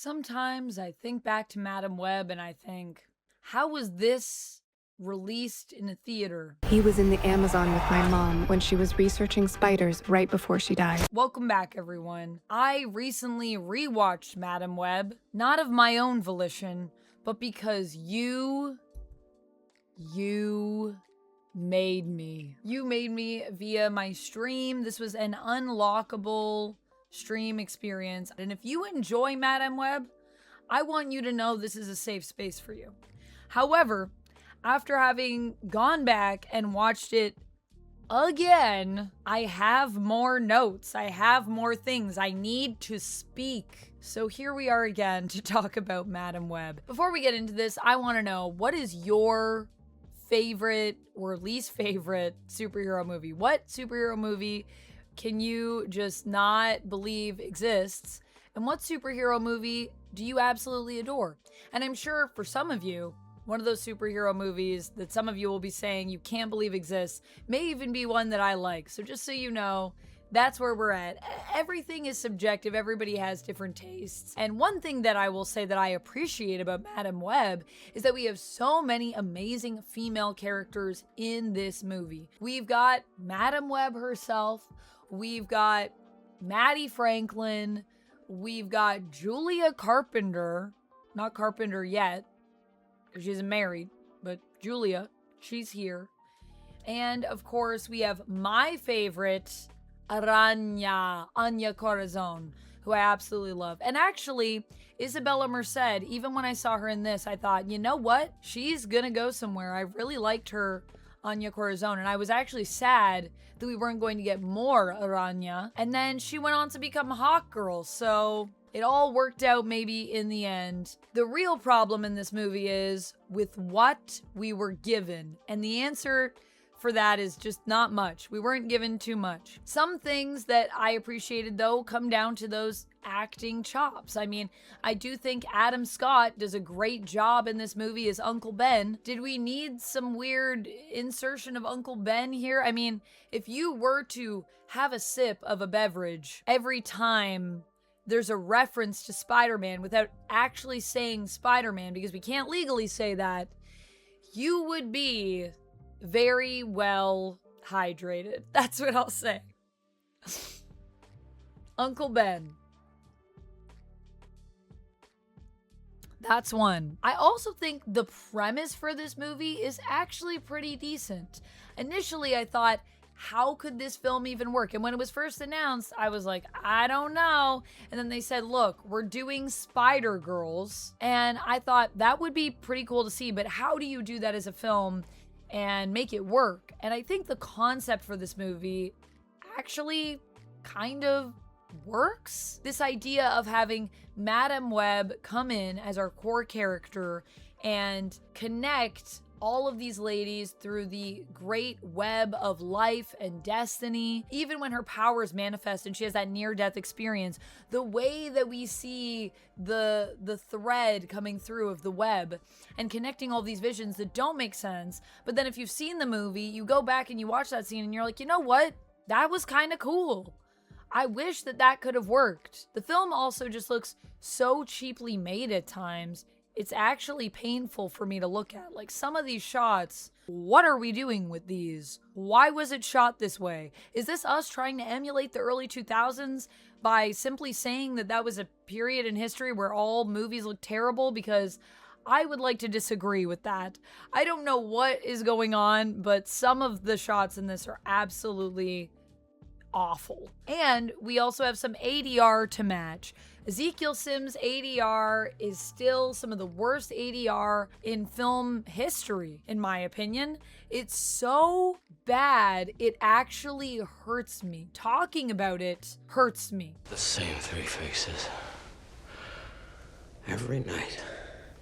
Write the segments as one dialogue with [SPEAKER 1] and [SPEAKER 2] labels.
[SPEAKER 1] Sometimes I think back to Madam Web and I think, how was this released in a theater?
[SPEAKER 2] He was in the Amazon with my mom when she was researching spiders right before she died.
[SPEAKER 1] Welcome back, everyone. I recently rewatched Madam Web, not of my own volition, but because you made me. You made me via my stream. This was an unlockable stream experience. And if you enjoy Madam Web, I want you to know this is a safe space for you. However, after having gone back and watched it again, I have more notes. I have more things. I need to speak. So here we are again to talk about Madam Web. Before we get into this, I want to know, what is your favorite or least favorite superhero movie? What superhero movie can you just not believe exists? And what superhero movie do you absolutely adore? And I'm sure for some of you, one of those superhero movies that some of you will be saying you can't believe exists may even be one that I like. So just so you know, that's where we're at. Everything is subjective. Everybody has different tastes. And one thing that I will say that I appreciate about Madam Web is that we have so many amazing female characters in this movie. We've got Madam Web herself. We've got Maddie Franklin. We've got Julia Carpenter. Not Carpenter yet, because she isn't married, but Julia, she's here. And of course, we have my favorite, Anya Corazon, who I absolutely love. And actually, Isabella Merced, even when I saw her in this, I thought, you know what? She's gonna go somewhere. I really liked her, Anya Corazon, and I was actually sad that we weren't going to get more Aranya. And then she went on to become Hawk Girl, so it all worked out maybe in the end. The real problem in this movie is with what we were given, and the answer for that is just not much. We weren't given too much. Some things that I appreciated, though, come down to those acting chops. I mean, I do think Adam Scott does a great job in this movie as Uncle Ben. Did we need some weird insertion of Uncle Ben here? I mean, if you were to have a sip of a beverage every time there's a reference to Spider-Man without actually saying Spider-Man, because we can't legally say that, you would be very well hydrated. That's what I'll say. Uncle Ben. That's one. I also think the premise for this movie is actually pretty decent. Initially, I thought, how could this film even work? And when it was first announced, I was like, I don't know. And then they said, look, we're doing Spider Girls. And I thought that would be pretty cool to see, but how do you do that as a film and make it work? And I think the concept for this movie actually kind of works. This idea of having Madam Web come in as our core character and connect all of these ladies through the great web of life and destiny. Even when her powers manifest and she has that near-death experience, the way that we see the thread coming through of the web and connecting all these visions that don't make sense. But then if you've seen the movie, you go back and you watch that scene and you're like, you know what? That was kind of cool. I wish that that could have worked. The film also just looks so cheaply made at times. It's actually painful for me to look at. Like, some of these shots, what are we doing with these? Why was it shot this way? Is this us trying to emulate the early 2000s by simply saying that that was a period in history where all movies look terrible? Because I would like to disagree with that. I don't know what is going on, but some of the shots in this are absolutely awful. And we also have some ADR to match. Ezekiel Sims' ADR is still some of the worst ADR in film history, in my opinion. It's so bad, it actually hurts me. Talking about it hurts me.
[SPEAKER 3] The same three faces. Every night.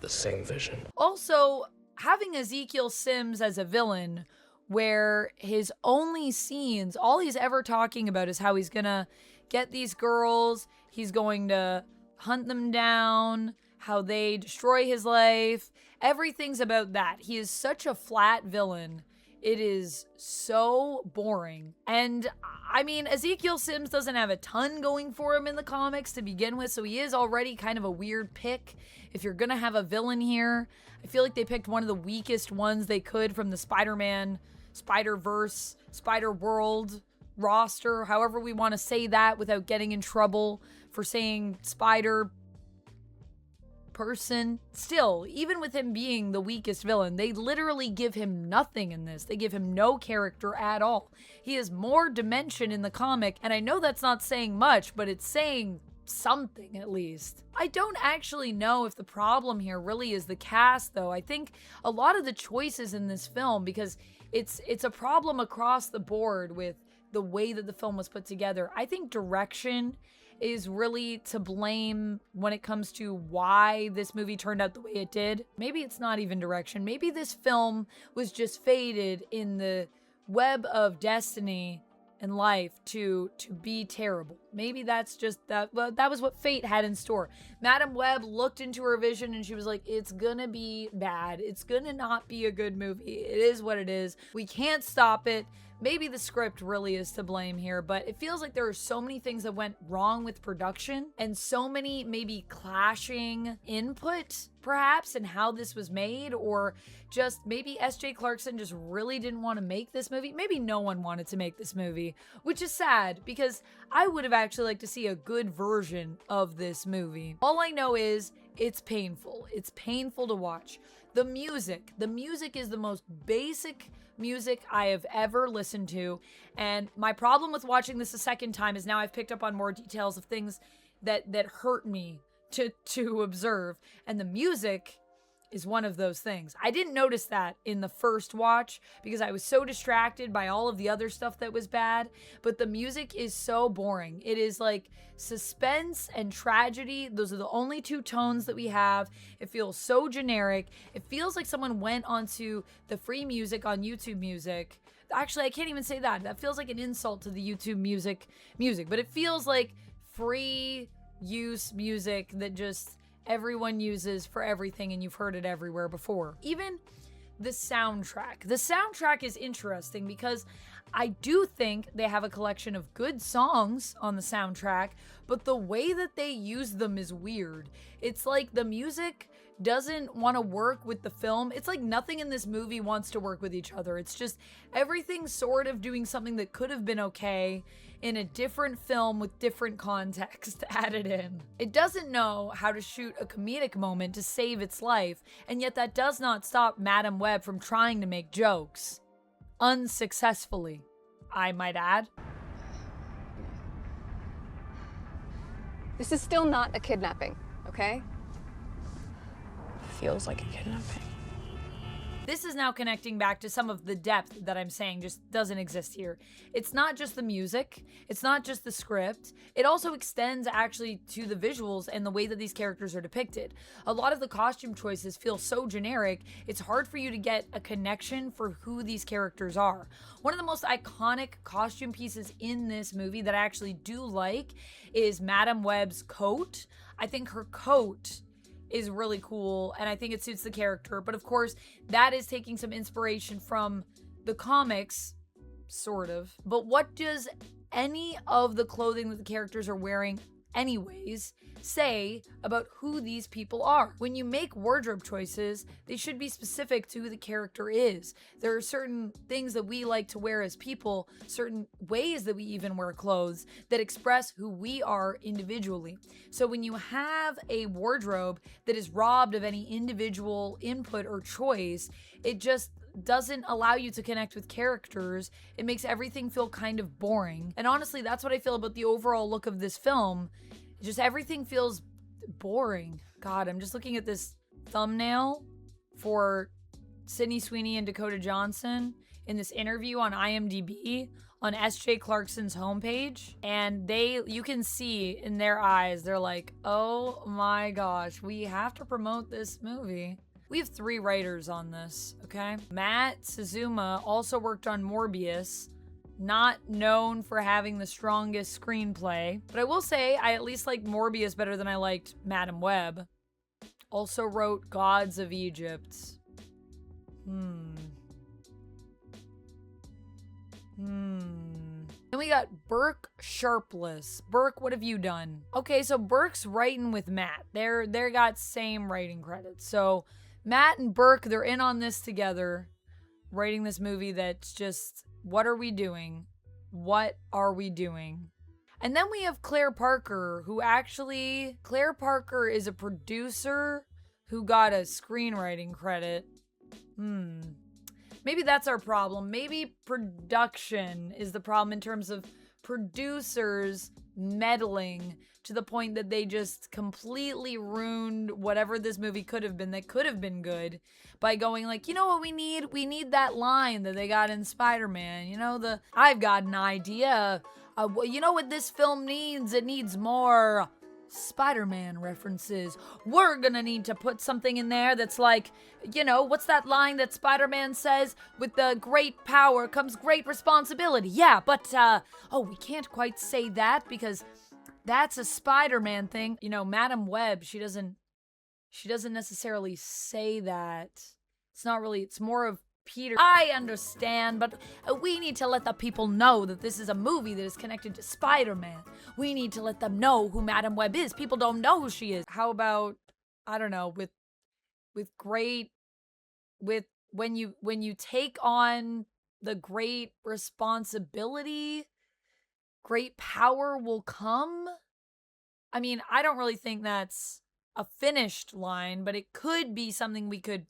[SPEAKER 3] The same vision.
[SPEAKER 1] Also, having Ezekiel Sims as a villain, where his only scenes, all he's ever talking about is how he's gonna get these girls, he's going to hunt them down, how they destroy his life. Everything's about that. He is such a flat villain It is so boring. And I mean, Ezekiel Sims doesn't have a ton going for him in the comics to begin with, so he is already kind of a weird pick if you're gonna have a villain here. I feel like they picked one of the weakest ones they could from the Spider-Man, Spider-Verse, Spider-World roster, however we want to say that without getting in trouble for saying Spider person. Still, even with him being the weakest villain, they literally give him nothing in this. They give him no character at all. He has more dimension in the comic, and I know that's not saying much, but it's saying something at least. I don't actually know if the problem here really is the cast, though. I think a lot of the choices in this film, because it's a problem across the board with the way that the film was put together. I think direction is really to blame when it comes to why this movie turned out the way it did. Maybe it's not even direction. Maybe this film was just fated in the web of destiny and life to be terrible. Maybe that's just that. Well, that was what fate had in store. Madam Web looked into her vision and she was like, it's gonna be bad. It's gonna not be a good movie. It is what it is. We can't stop it. Maybe the script really is to blame here, but it feels like there are so many things that went wrong with production and so many maybe clashing input, perhaps, in how this was made, or just maybe S.J. Clarkson just really didn't want to make this movie. Maybe no one wanted to make this movie, which is sad because I would have actually liked to see a good version of this movie. All I know is it's painful. It's painful to watch. The music is the most basic music I have ever listened to, and my problem with watching this a second time is now I've picked up on more details of things that hurt me to observe, and the music is one of those things. I didn't notice that in the first watch because I was so distracted by all of the other stuff that was bad, but the music is so boring. It is like suspense and tragedy. Those are the only two tones that we have. It feels so generic. It feels like someone went onto the free music on YouTube Music. Actually, I can't even say that. That feels like an insult to the YouTube music, but it feels like free use music that just everyone uses for everything and you've heard it everywhere before. Even the soundtrack. The soundtrack is interesting because I do think they have a collection of good songs on the soundtrack, but the way that they use them is weird. It's like the music doesn't want to work with the film. It's like nothing in this movie wants to work with each other. It's just everything's sort of doing something that could have been okay in a different film with different context added in. It doesn't know how to shoot a comedic moment to save its life, and yet that does not stop Madam Web from trying to make jokes. Unsuccessfully, I might add.
[SPEAKER 2] This is still not a kidnapping, okay?
[SPEAKER 4] Feels like a kidnapping.
[SPEAKER 1] This is now connecting back to some of the depth that I'm saying just doesn't exist here. It's not just the music, it's not just the script, it also extends actually to the visuals and the way that these characters are depicted. A lot of the costume choices feel so generic, it's hard for you to get a connection for who these characters are. One of the most iconic costume pieces in this movie that I actually do like is Madam Web's coat. I think her coat is really cool, and I think it suits the character. But of course, that is taking some inspiration from the comics, sort of. But what does any of the clothing that the characters are wearing anyways say about who these people are? When you make wardrobe choices, they should be specific to who the character is. There are certain things that we like to wear as people, certain ways that we even wear clothes that express who we are individually. So when you have a wardrobe that is robbed of any individual input or choice, it just doesn't allow you to connect with characters. It makes everything feel kind of boring. And honestly, that's what I feel about the overall look of this film. Just everything feels boring. God, I'm just looking at this thumbnail for Sydney Sweeney and Dakota Johnson in this interview on IMDb on S.J. Clarkson's homepage. And you can see in their eyes, they're like, oh my gosh, we have to promote this movie. We have 3 writers on this, okay? Matt Suzuma also worked on Morbius, not known for having the strongest screenplay. But I will say, I at least liked Morbius better than I liked Madam Web. Also wrote Gods of Egypt. Then we got Burke Sharpless. Burke, what have you done? Okay, so Burke's writing with Matt. They're got same writing credits. So Matt and Burke, they're in on this together, writing this movie that's just, what are we doing? What are we doing? And then we have Claire Parker, Claire Parker is a producer who got a screenwriting credit. Maybe that's our problem. Maybe production is the problem in terms of producers meddling to the point that they just completely ruined whatever this movie could have been that could have been good by going like, you know what we need? We need that line that they got in Spider-Man. You know, I've got an idea. You know what this film needs? It needs more Spider-Man references. We're gonna need to put something in there that's like, you know, what's that line that Spider-Man says? With the great power comes great responsibility. Yeah, but, we can't quite say that because that's a Spider-Man thing. You know, Madam Web, she doesn't necessarily say that. It's more of Peter. I understand, but we need to let the people know that this is a movie that is connected to Spider-Man. We need to let them know who Madam Web is. People don't know who she is. How about, I don't know, when you take on the great responsibility, great power will come. I mean, I don't really think that's a finished line, but it could be something we could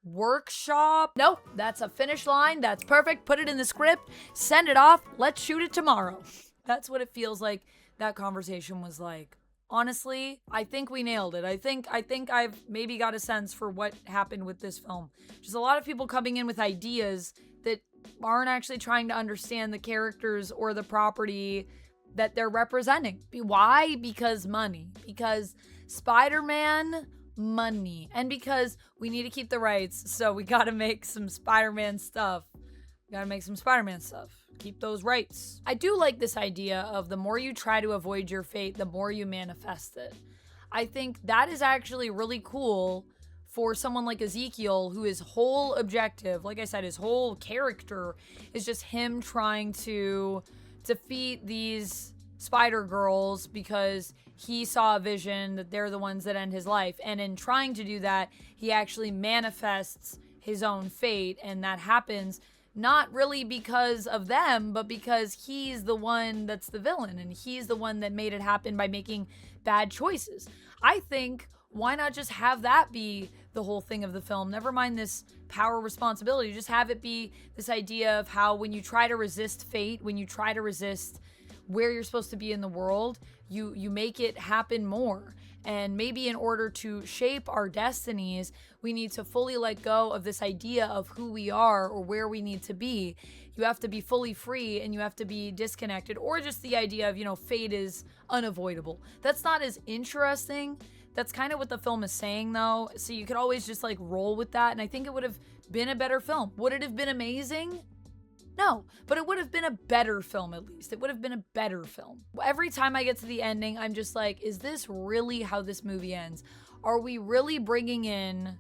[SPEAKER 1] workshop. Nope, that's a finished line. That's perfect. Put it in the script. Send it off. Let's shoot it tomorrow. That's what it feels like that conversation was like. Honestly, I think we nailed it. I think I've maybe got a sense for what happened with this film. Just a lot of people coming in with ideas that aren't actually trying to understand the characters or the property that they're representing. Why? Because money. Because Spider-Man, money. And because we need to keep the rights, so we gotta make some Spider-Man stuff. Keep those rights. I do like this idea of the more you try to avoid your fate, the more you manifest it. I think that is actually really cool for someone like Ezekiel, who his whole objective, like I said, his whole character is just him trying to defeat these Spider Girls because he saw a vision that they're the ones that end his life. And in trying to do that, he actually manifests his own fate. And that happens not really because of them, but because he's the one that's the villain. And he's the one that made it happen by making bad choices. I think, why not just have that be the whole thing of the film? Never mind this power responsibility. Just have it be this idea of how when you try to resist fate, when you try to resist where you're supposed to be in the world, you make it happen more. And maybe in order to shape our destinies, we need to fully let go of this idea of who we are or where we need to be. You have to be fully free and you have to be disconnected, or just the idea of, you know, fate is unavoidable. That's not as interesting. That's kind of what the film is saying, though. So you could always just like roll with that. And I think it would have been a better film. Would it have been amazing? No, but it would have been a better film, at least. It would have been a better film. Every time I get to the ending, I'm just like, is this really how this movie ends? Are we really bringing in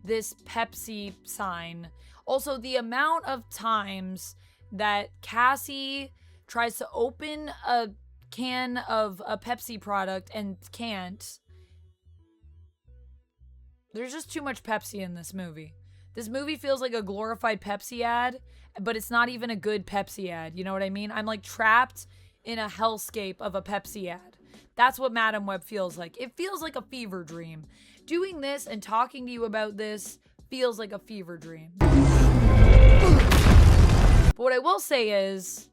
[SPEAKER 1] this Pepsi sign? Also, the amount of times that Cassie tries to open a can of a Pepsi product and can't. There's just too much Pepsi in this movie. This movie feels like a glorified Pepsi ad, but it's not even a good Pepsi ad. You know what I mean? I'm like trapped in a hellscape of a Pepsi ad. That's what Madam Web feels like. It feels like a fever dream. Doing this and talking to you about this feels like a fever dream. But what I will say is,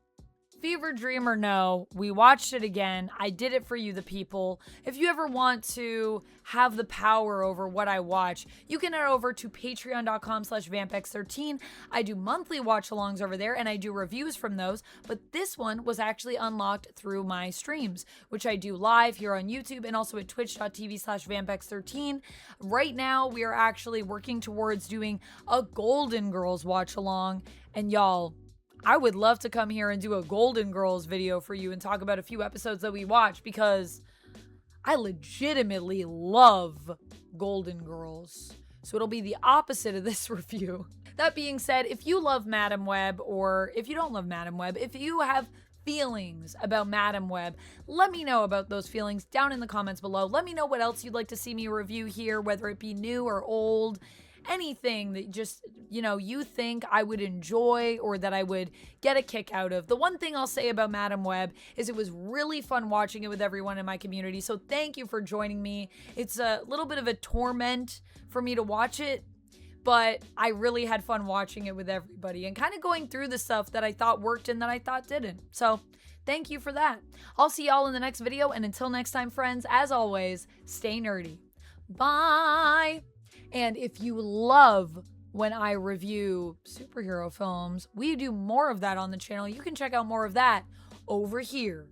[SPEAKER 1] fever dream or no, we watched it again. I did it for you, the people. If you ever want to have the power over what I watch, you can head over to patreon.com/vampx13. I do monthly watch-alongs over there, and I do reviews from those, but this one was actually unlocked through my streams, which I do live here on YouTube and also at twitch.tv/vampx13. Right now, we are actually working towards doing a Golden Girls watch-along, and y'all, I would love to come here and do a Golden Girls video for you and talk about a few episodes that we watched, because I legitimately love Golden Girls. So it'll be the opposite of this review. That being said, if you love Madam Web, or if you don't love Madam Web, if you have feelings about Madam Web, let me know about those feelings down in the comments below. Let me know what else you'd like to see me review here, whether it be new or old. Anything that just, you think I would enjoy or that I would get a kick out of. The one thing I'll say about Madam Web is it was really fun watching it with everyone in my community. So thank you for joining me. It's a little bit of a torment for me to watch it, but I really had fun watching it with everybody and kind of going through the stuff that I thought worked and that I thought didn't. So thank you for that. I'll see y'all in the next video. And until next time, friends, as always, stay nerdy. Bye. And if you love when I review superhero films, we do more of that on the channel. You can check out more of that over here.